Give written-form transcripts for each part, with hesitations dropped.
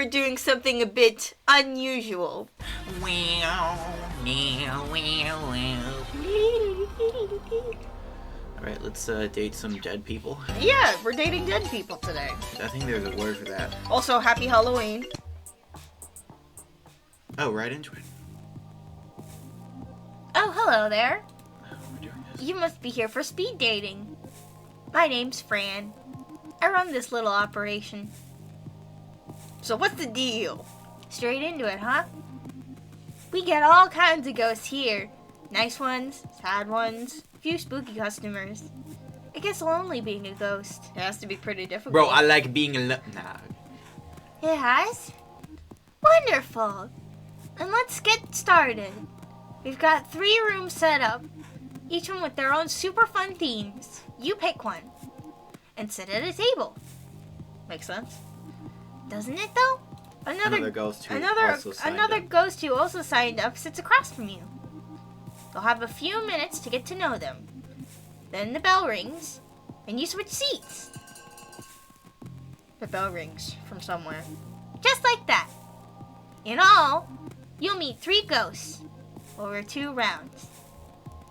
we're doing something a bit unusual. Alright, let's date some dead people. Yeah, we're dating dead people today. I think there's a word for that. Also, happy Halloween. Oh, right into it. Oh, hello there. We're doing this. You must be here for speed dating. My name's Fran. I run this little operation. So what's the deal? Straight into it, huh? We get all kinds of ghosts here. Nice ones, sad ones, a few spooky customers. It gets lonely being a ghost. It has to be pretty difficult. Bro, I like being alone. Nah. It has? Wonderful. And let's get started. We've got 3 rooms set up, each one with their own super fun themes. You pick one and sit at a table. Makes sense. Doesn't it though? Another ghost who also signed another up. ghost who also signed up sits across from you. You'll have a few minutes to get to know them. Then the bell rings, and you switch seats. The bell rings from somewhere. Just like that. In all, you'll meet 3 ghosts over 2 rounds.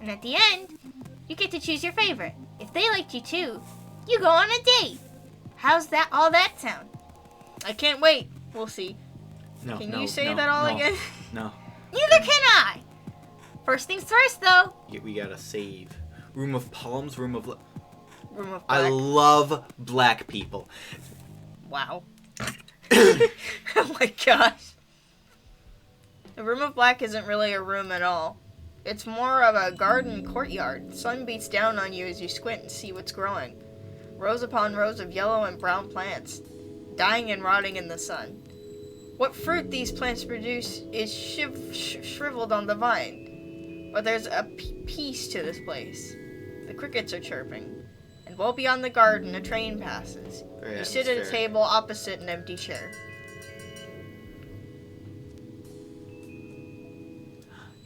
And at the end, you get to choose your favorite. If they liked you too, you go on a date. How's that? All that sound? I can't wait. We'll see. No, Can no, you say no, that all no, again? No. Neither can I. First things first, though. We gotta save. Room of palms, room of... Room of I black. love black people. Wow. Oh my gosh. The room of black isn't really a room at all. It's more of a garden courtyard. Sun beats down on you as you squint and see what's growing. Rows upon rows of yellow and brown plants, dying and rotting in the sun. What fruit these plants produce is shriveled on the vine. But there's a peace to this place. The crickets are chirping. And well beyond the garden, a train passes. Very You sit at a atmospheric. table opposite an empty chair.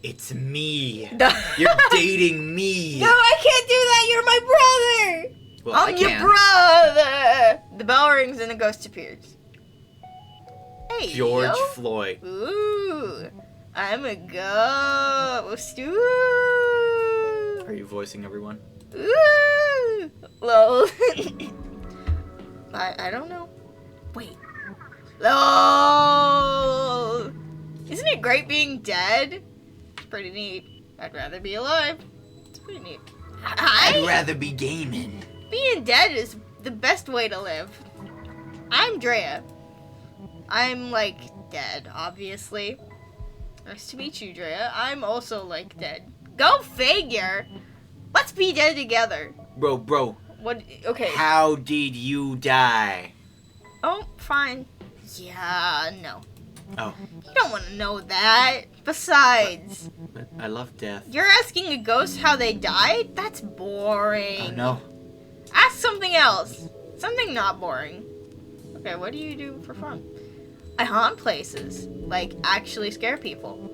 It's me. No. You're dating me. No, I can't do that. You're my brother. Well, I I'm your can. brother. The bell rings and a ghost appears. Hey, George yo. Floyd. Ooh, I'm a ghost. Ooh. Are you voicing everyone? Ooh. Lol. I don't know. Wait. Lol. Isn't it great being dead? It's pretty neat. I'd rather be alive. It's pretty neat. I'd rather be gaming. Being dead is the best way to live. I'm Drea. I'm, like, dead, obviously. Nice to meet you, Drea. I'm also, like, dead. Go figure! Let's be dead together. Bro. What? Okay. How did you die? Oh, fine. Yeah, no. Oh, You don't want to know that. Besides, but I love death. you're asking a ghost how they died? That's boring. Oh no. Ask something else. Something not boring. Okay, what do you do for fun? I haunt places. Like, actually scare people.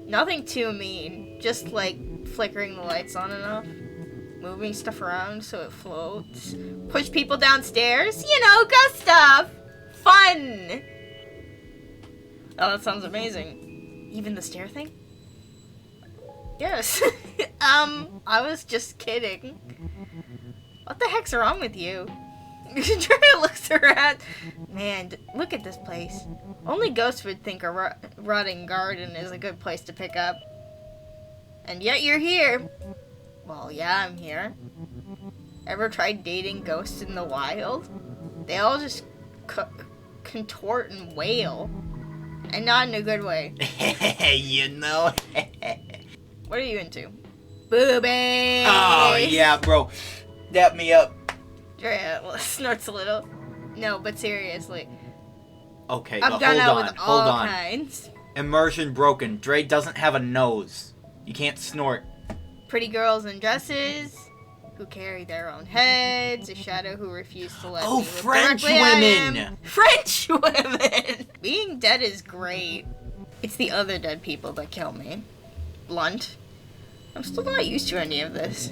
Nothing too mean. Just, like, flickering the lights on enough. Moving stuff around so it floats. Push people downstairs. You know, ghost stuff. Fun. Oh, that sounds amazing. Even the stair thing? Yes. I was just kidding. What the heck's wrong with you? Drea looks around. Man, look at this place. Only ghosts would think a rotting garden is a good place to pick up. And yet you're here. Well, yeah, I'm here. Ever tried dating ghosts in the wild? They all just contort and wail. And not in a good way. You know. What are you into? Boobies! Oh yeah, bro. Dap me up. Drea snorts a little. No, but seriously. Okay, I've but done hold that on, with hold all on. kinds. Immersion broken. Dre doesn't have a nose. You can't snort. Pretty girls in dresses who carry their own heads. A shadow who refuse to let Oh, me look French directly at women! him. French women! Being dead is great. It's the other dead people that kill me. Blunt. I'm still not used to any of this.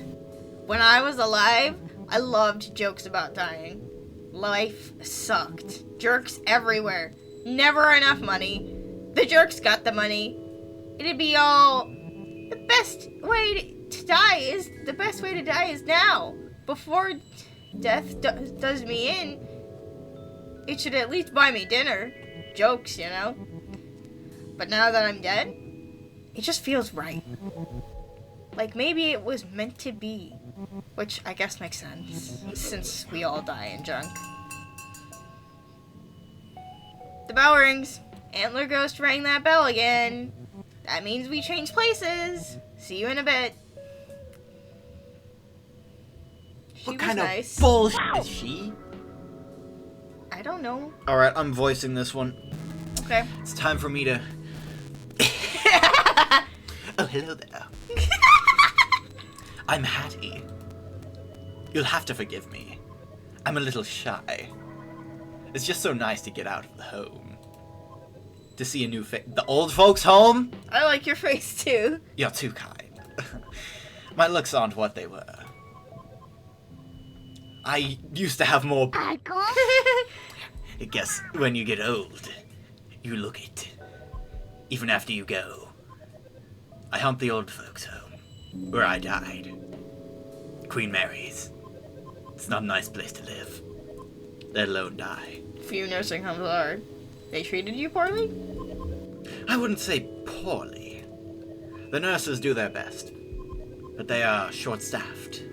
When I was alive, I loved jokes about dying. Life sucked. Jerks everywhere. Never enough money. The jerks got the money. It'd be all... The best way to die is now. Before death does me in, it should at least buy me dinner. Jokes, you know? But now that I'm dead, it just feels right. Like maybe it was meant to be. Which I guess makes sense, since we all die in junk. The bell rings. Antler Ghost rang that bell again. That means we change places. See you in a bit. She What was kind nice. of bullshit is she? I don't know. Alright, I'm voicing this one. Okay. It's time for me to... Oh, hello there. I'm Hattie. You'll have to forgive me. I'm a little shy. It's just so nice to get out of the home. To see a new the old folks' home? I like your face too. You're too kind. My looks aren't what they were. I used to have more... I guess when you get old, you look it. Even after you go. I haunt the old folks' home, where I died. Queen Mary's. It's not a nice place to live, let alone die. Few nursing homes are. They treated you poorly? I wouldn't say poorly. The nurses do their best, but they are short-staffed.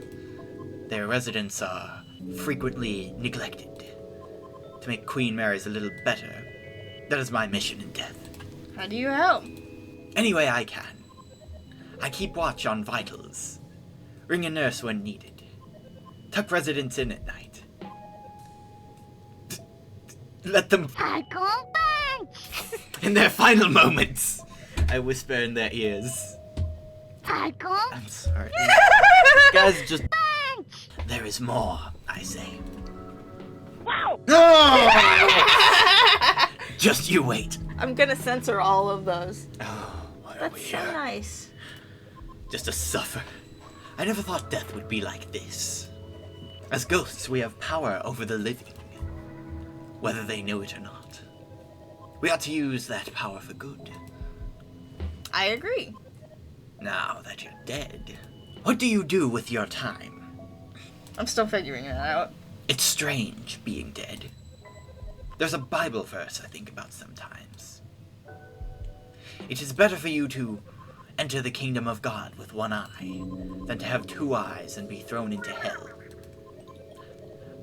Their residents are frequently neglected. To make Queen Mary's a little better, that is my mission in death. How do you help? Any way I can. I keep watch on vitals. Ring a nurse when needed. Tuck residents in at night. Let them... In their final moments, I whisper in their ears. I'm sorry. Guys, just... There is more, I say. Wow! No! Just you wait. I'm gonna censor all of those. Oh, why are we That's so here? nice. Just to suffer. I never thought death would be like this. As ghosts, we have power over the living, whether they know it or not. We ought to use that power for good. I agree. Now that you're dead, what do you do with your time? I'm still figuring it out. It's strange being dead. There's a Bible verse I think about sometimes. It is better for you to enter the kingdom of God with one eye than to have two eyes and be thrown into hell.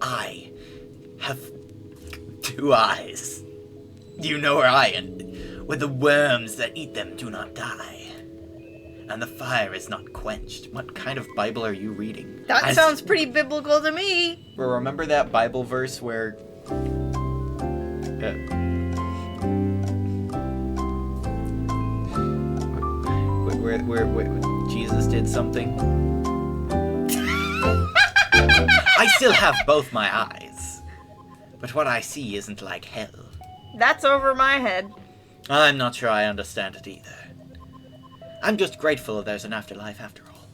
I have two eyes. You know where I end, where the worms that eat them do not die, and the fire is not quenched. What kind of Bible are you reading? That sounds pretty biblical to me. Remember that Bible verse where... where Jesus did something? I still have both my eyes, but what I see isn't like hell. That's over my head. I'm not sure I understand it either. I'm just grateful there's an afterlife after all.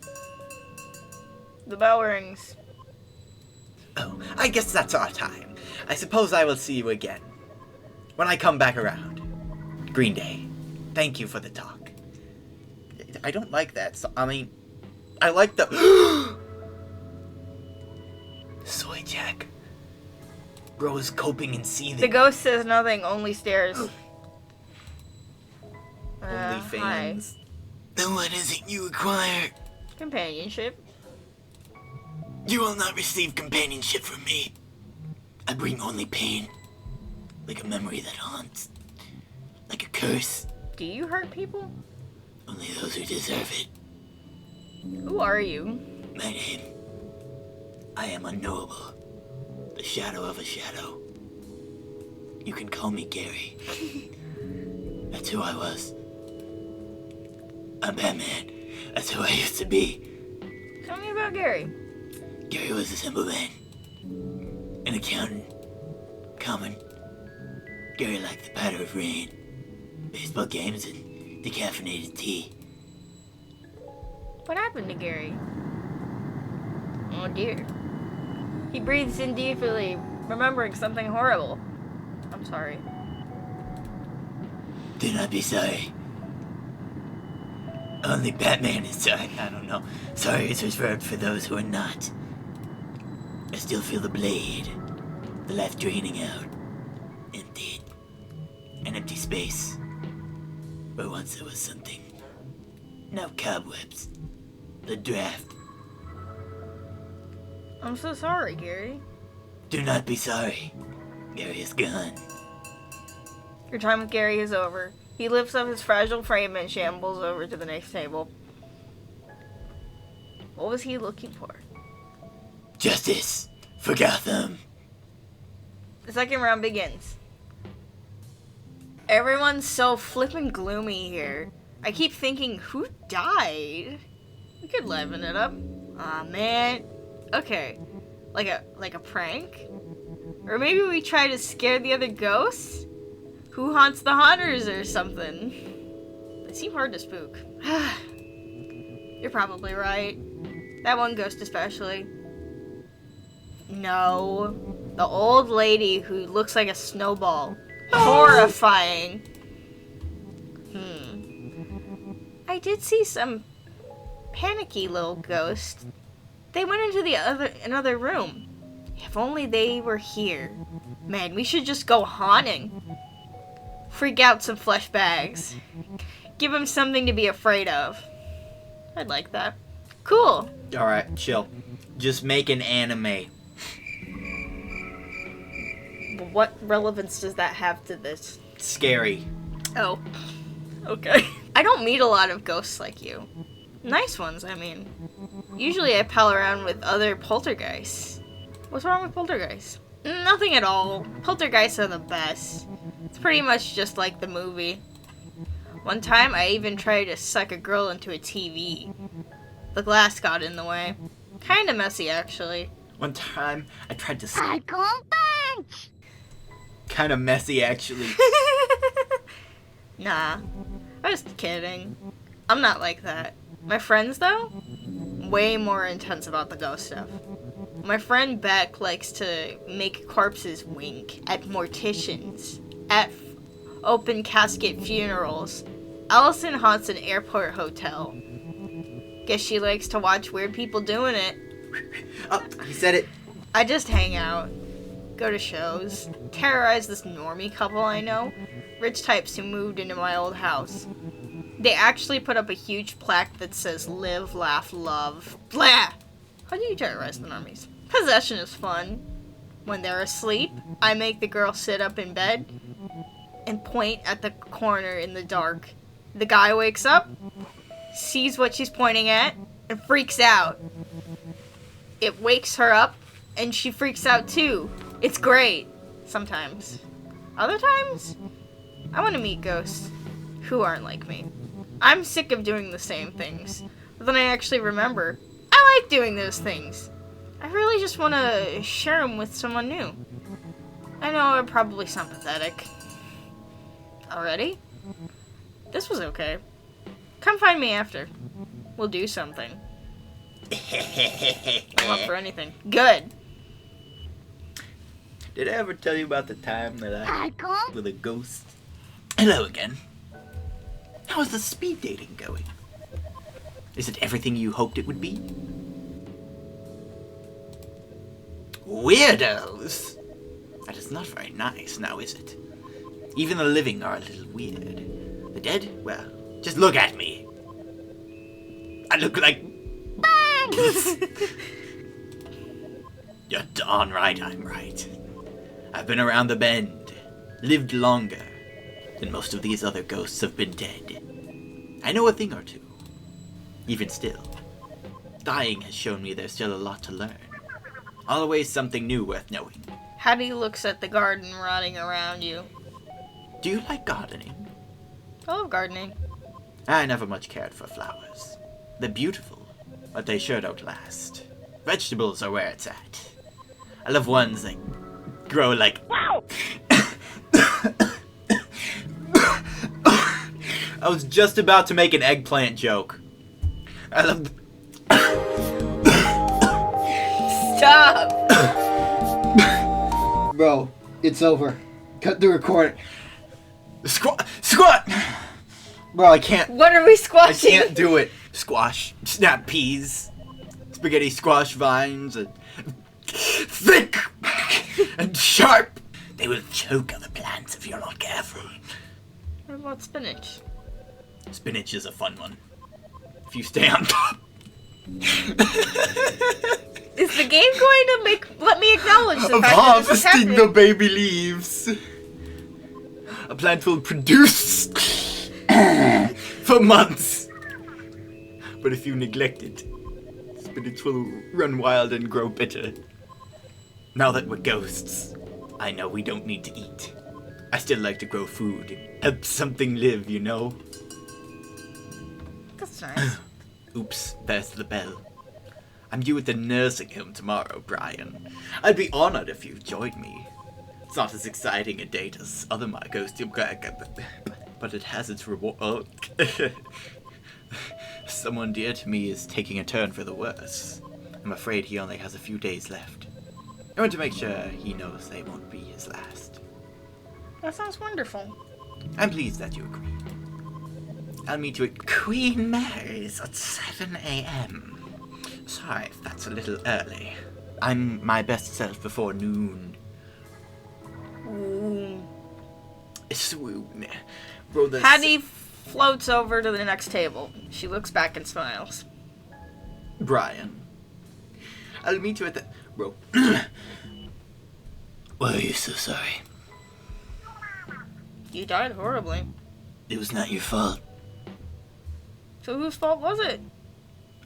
The bell rings. Oh, I guess that's our time. I suppose I will see you again. When I come back around. Green Day, thank you for the talk. I don't like that. So, I mean, I like the... Soy Jack. Bro is coping and seething. The ghost says nothing, only stares. Only Hi. fans. Then what is it you require? Companionship. You will not receive companionship from me. I bring only pain. Like a memory that haunts. Like a curse. Do you hurt people? Only those who deserve it. Who are you? My name. I am unknowable. The shadow of a shadow. You can call me Gary. That's who I was. I'm Batman. That's who I used to be. Tell me about Gary. Gary was a simple man. An accountant. Common. Gary liked the patter of rain. Baseball games and decaffeinated tea. What happened to Gary? Oh dear. He breathes in deeply, remembering something horrible. I'm sorry. Do not be sorry. Only Batman is sorry. I don't know. Sorry is reserved for those who are not. I still feel the blade. The life draining out. Empty. An empty space. Where once there was something. Now cobwebs. The draft. I'm so sorry, Gary. Do not be sorry. Gary is gone. Your time with Gary is over. He lifts up his fragile frame and shambles over to the next table. What was he looking for? Justice for Gotham. The second round begins. Everyone's so flippin' gloomy here. I keep thinking, who died? We could liven it up. Aw, man. Okay. Like a prank? Or maybe we try to scare the other ghosts? Who haunts the haunters or something? They seem hard to spook. You're probably right. That one ghost especially. No. The old lady who looks like a snowball. Horrifying. I did see some panicky little ghosts. They went into another room. If only they were here. Man, we should just go haunting. Freak out some flesh bags. Give them something to be afraid of. I'd like that. Cool. Alright, chill. Just make an anime. What relevance does that have to this? Scary. Oh. Okay. I don't meet a lot of ghosts like you. Nice ones, I mean. Usually I pal around with other poltergeists. What's wrong with poltergeists? Nothing at all. Poltergeists are the best. It's pretty much just like the movie. One time I even tried to suck a girl into a TV. The glass got in the way. Kinda messy, actually. One time I tried to. Kinda messy, actually. Nah. I was kidding. I'm not like that. My friends, though? Way more intense about the ghost stuff. My friend Beck likes to make corpses wink at morticians, at open casket funerals. Allison haunts an airport hotel. Guess she likes to watch weird people doing it. Oh, you said it. I just hang out, go to shows, terrorize this normie couple I know, rich types who moved into my old house. They actually put up a huge plaque that says live, laugh, love. Blah! How do you terrorize the normies? Possession is fun. When they're asleep, I make the girl sit up in bed and point at the corner in the dark. The guy wakes up, sees what she's pointing at, and freaks out. It wakes her up, and she freaks out too. It's great. Sometimes. Other times, I want to meet ghosts who aren't like me. I'm sick of doing the same things. But then I actually remember, I like doing those things. I really just want to share them with someone new. I know I probably sound pathetic. Already? This was okay. Come find me after. We'll do something. I'm up for anything. Good. Did I ever tell you about the time that I with a ghost? Hello again. How's the speed dating going? Is it everything you hoped it would be? Weirdos! That is not very nice, now is it? Even the living are a little weird. The dead? Well, just look at me. I look like... You're darn right I'm right. I've been around the bend, lived longer than most of these other ghosts have been dead. I know a thing or two. Even still, dying has shown me there's still a lot to learn. Always something new worth knowing. Hattie looks at the garden rotting around you. Do you like gardening? I love gardening. I never much cared for flowers. They're beautiful, but they sure don't last. Vegetables are where it's at. I love ones that grow like... Wow! I was just about to make an eggplant joke. I love... Stop! Bro, it's over. Cut the recording. Squat! Bro, I can't. What are we I squashing? can't do it. Squash, snap peas, spaghetti squash vines, and thick and sharp. They will choke other plants if you're not careful. What about spinach? Spinach is a fun one. If you stay on top. Is the game going to let me acknowledge the Of fact that this is harvesting the happening? baby leaves. A plant will produce for months. But if you neglect it, spinach will run wild and grow bitter. Now that we're ghosts, I know we don't need to eat. I still like to grow food and help something live, you know? That's nice. Oops, there's the bell. I'm due at the nursing home tomorrow, Brian. I'd be honored if you joined me. It's not as exciting a date as other my ghosty, but it has its reward. Someone dear to me is taking a turn for the worse. I'm afraid he only has a few days left. I want to make sure he knows they won't be his last. That sounds wonderful. I'm pleased that you agree. I'll meet you at Queen Mary's at 7 a.m. Sorry if that's a little early. I'm my best self before noon. Ooh. Swoon. Bro, this... Hattie floats over to the next table. She looks back and smiles. Brian. I'll meet you at the... Bro. Why are you so sorry? You died horribly. It was not your fault. So whose fault was it?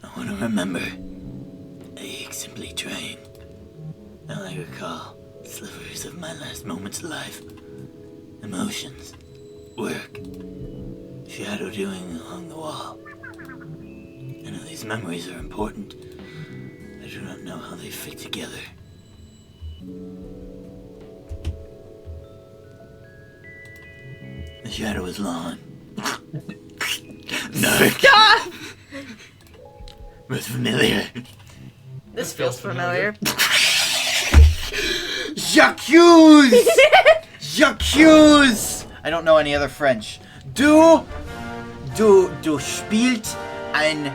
I want to remember. I simply trying. All I recall, slivers of my last moments alive. Emotions. Work. Shadow doing along the wall. I know these memories are important. I do not know how they fit together. The shadow is long. No. Stop! Was familiar. This feels familiar. J'accuse! J'accuse! I don't know any other French. Du spielt ein,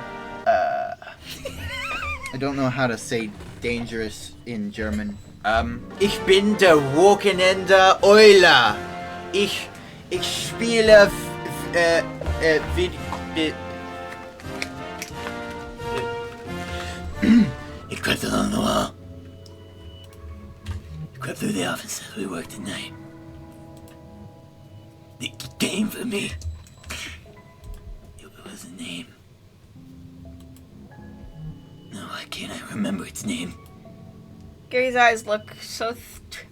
I don't know how to say dangerous in German. Ich bin der Wochenende Euler. Ich spiele, He crept along the wall. He crept through the office as we worked at night. He came for me. It was a name. No, why can't I remember its name? Gary's eyes look so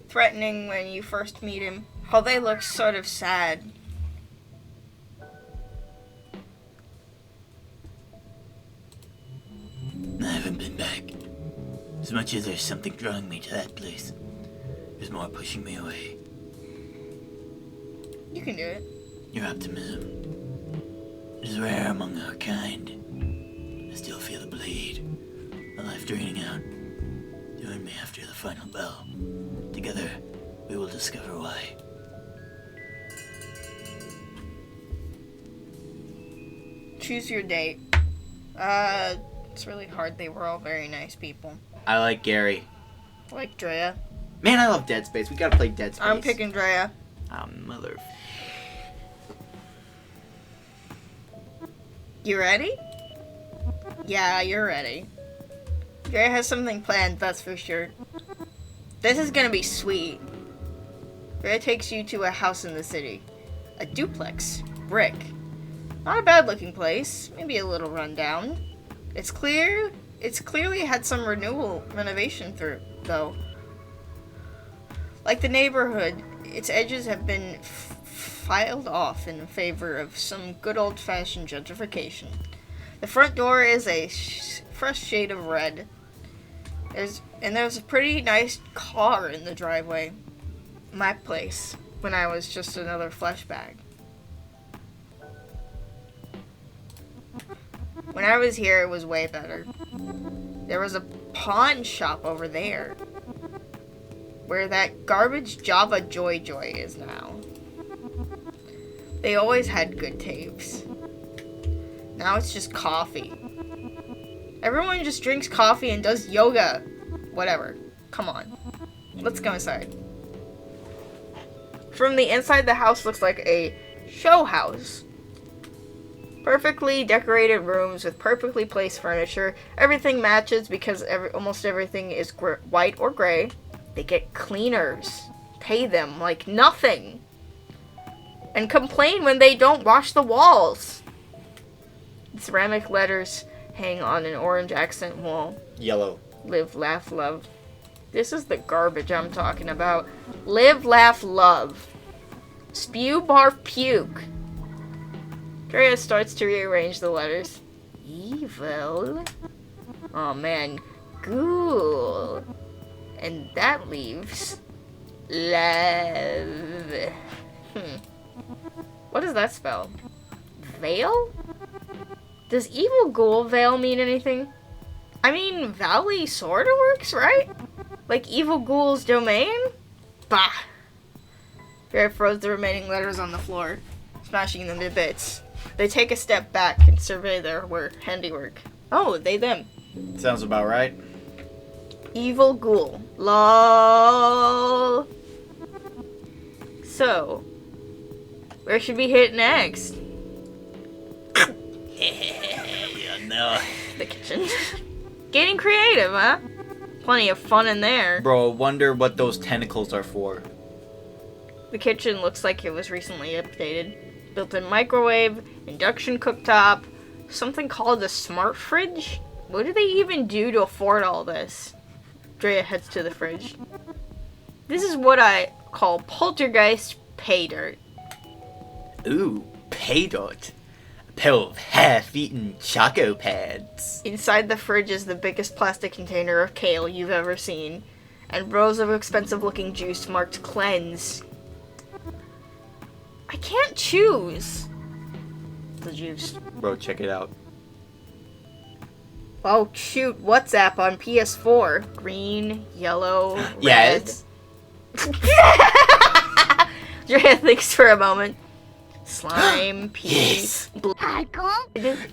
threatening when you first meet him. Oh, they look sort of sad. I haven't been back. As much as there's something drawing me to that place, there's more pushing me away. You can do it. Your optimism is rare among our kind. I still feel the bleed, a life draining out. Join me after the final bell. Together, we will discover why. Choose your date. It's really hard. They were all very nice people. I like Gary. I like Drea. Man, I love Dead Space. We gotta play Dead Space. I'm picking Drea. Mother... You ready? Yeah, you're ready. Drea has something planned, that's for sure. This is gonna be sweet. Drea takes you to a house in the city. A duplex. Brick. Not a bad looking place. Maybe a little rundown. It's clearly had some renovation through, though. Like the neighborhood, its edges have been filed off in favor of some good old-fashioned gentrification. The front door is a fresh shade of red. There's a pretty nice car in the driveway. My place, when I was just another flesh bag. When I was here, it was way better. There was a pawn shop over there, where that garbage Java Joy is now. They always had good tapes. Now it's just coffee. Everyone just drinks coffee and does yoga. Whatever. Come on. Let's go inside. From the inside, the house looks like a show house. Perfectly decorated rooms with perfectly placed furniture. Everything matches because almost everything is white or gray. They get cleaners. Pay them like nothing. And complain when they don't wash the walls. Ceramic letters hang on an orange accent wall. Yellow. Live, laugh, love. This is the garbage I'm talking about. Live, laugh, love. Spew, barf, puke. Drea starts to rearrange the letters. Evil. Oh man. Ghoul. And that leaves love. What does that spell? Veil? Does evil ghoul veil mean anything? I mean, Valley sorta works, right? Like evil ghoul's domain? Bah! Drea throws the remaining letters on the floor, smashing them to bits. They take a step back and survey their handiwork. Oh, they, them. Sounds about right. Evil ghoul. LOL. So, where should we hit next? Yeah, no. The kitchen. Getting creative, huh? Plenty of fun in there. Bro, wonder what those tentacles are for. The kitchen looks like it was recently updated. Built-in microwave, induction cooktop, something called a smart fridge? What do they even do to afford all this? Drea heads to the fridge. This is what I call poltergeist pay dirt. Ooh, pay dirt. A pair of half-eaten Choco Pads. Inside the fridge is the biggest plastic container of kale you've ever seen, and rows of expensive-looking juice marked cleanse. I can't choose the juice. Bro, check it out. Oh shoot, WhatsApp on PS4. Green, yellow, red. Yeah, it's... Drea thinks for a moment. Slime, pea, Yes. blood.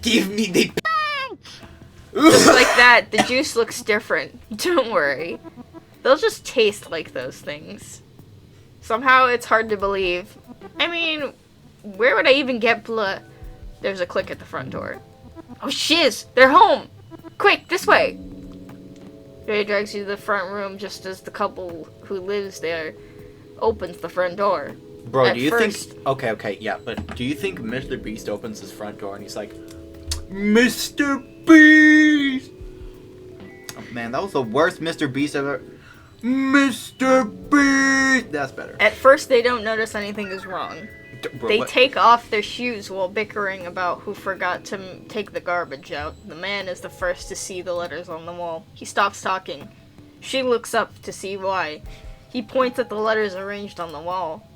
Give me the... Just like that, the juice looks different. Don't worry. They'll just taste like those things. Somehow it's hard to believe. I mean, where would I even get blood? There's a click at the front door. Oh shiz! They're home! Quick, this way! Drea drags you to the front room just as the couple who lives there opens the front door. Bro, At do you first- think... Okay, yeah, but do you think Mr. Beast opens his front door and he's like, Mr. Beast! Oh man, that was the worst Mr. Beast ever... Mr. Beast! That's better. At first, they don't notice anything is wrong. Bro, They what? take off their shoes while bickering about who forgot to take the garbage out. The man is the first to see the letters on the wall. He stops talking. She looks up to see why. He points at the letters arranged on the wall.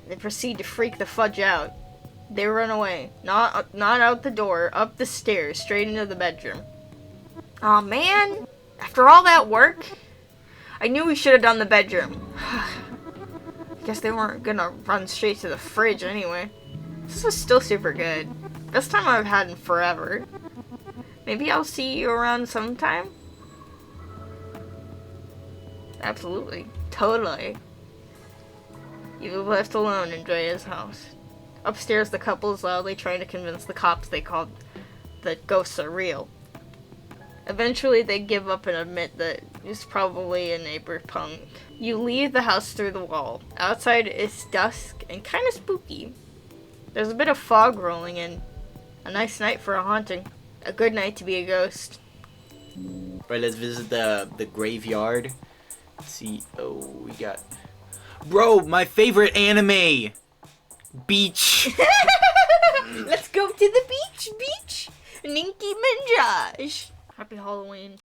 They proceed to freak the fudge out. They run away. Not out the door, up the stairs, straight into the bedroom. Aw, man. After all that work, I knew we should have done the bedroom. Guess they weren't gonna run straight to the fridge anyway. This was still super good. Best time I've had in forever. Maybe I'll see you around sometime? Absolutely. Totally. You left alone in Drea's house. Upstairs, the couple is loudly trying to convince the cops they called the ghosts are real. Eventually, they give up and admit that it's probably a neighbor punk. You leave the house through the wall. Outside, it's dusk and kind of spooky. There's a bit of fog rolling in. A nice night for a haunting. A good night to be a ghost. Right, let's visit the graveyard. Let's see, oh, we got... Bro, my favorite anime! Beach! Let's go to the beach! Ninky Minaj! Happy Halloween.